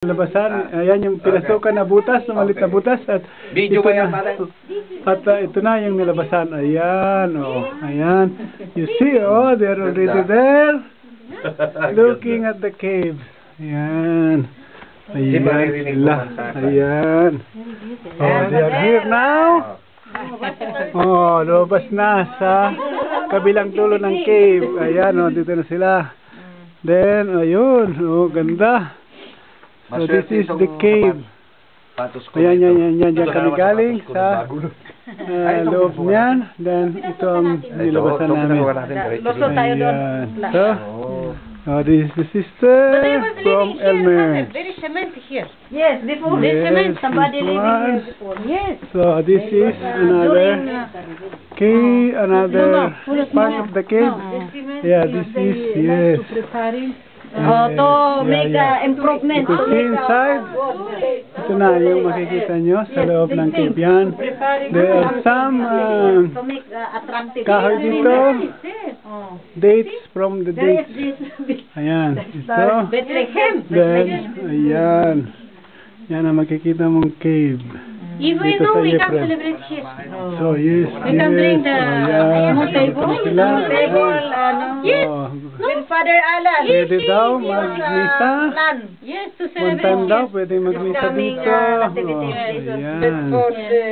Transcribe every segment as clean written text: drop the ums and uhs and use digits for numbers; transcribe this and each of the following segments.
Labasan, ayan yung pinasukan na butas, na malit na butas at Video ito ba yan, na, pare? at ito na yung nilabasan. Ayan, oh, ayan. You see, oh, they're already there, looking at the cave. Ayan. Ayan sila. Ayan. Oh, they are here now. Oh, lumabas na sa kabilang dulo ng cave. Ayan, oh, dito na sila. Then, ayun, oh, ganda. So this is the cave. Ayan, yan kami galing sa loob niyan. Then ito ang nilabasan namin. Ayan. So, this is the sister from Elmer. Very cement here. Yes, before Yes, this cement, somebody this living one. here before. Yes. So this is another cave, another part of the cave. Yeah, this is, yes. To make improvement. You can see inside. Ito na yung makikita nyo sa loob ng cave yan. There are some To make attractive. kahoy dito. Dates from the There dates. is this. Ayan. Ito. Bethlehem. Then, ayan. Yan ang makikita mong cave. If we Dito know, sa we can Efren. celebrate here. So, yes. We can bring the Ayan. Dito na sila. Yes. Oh. With Father Alan. Pwede daw mag-misa. Yes, to One celebrate. time daw, pwede mag-misa Coming, dito. activities. Ayan. Yes.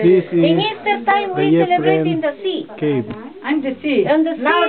This In is Easter time, the we celebrate Efren in the sea. cave. And the sea. And the sea. Now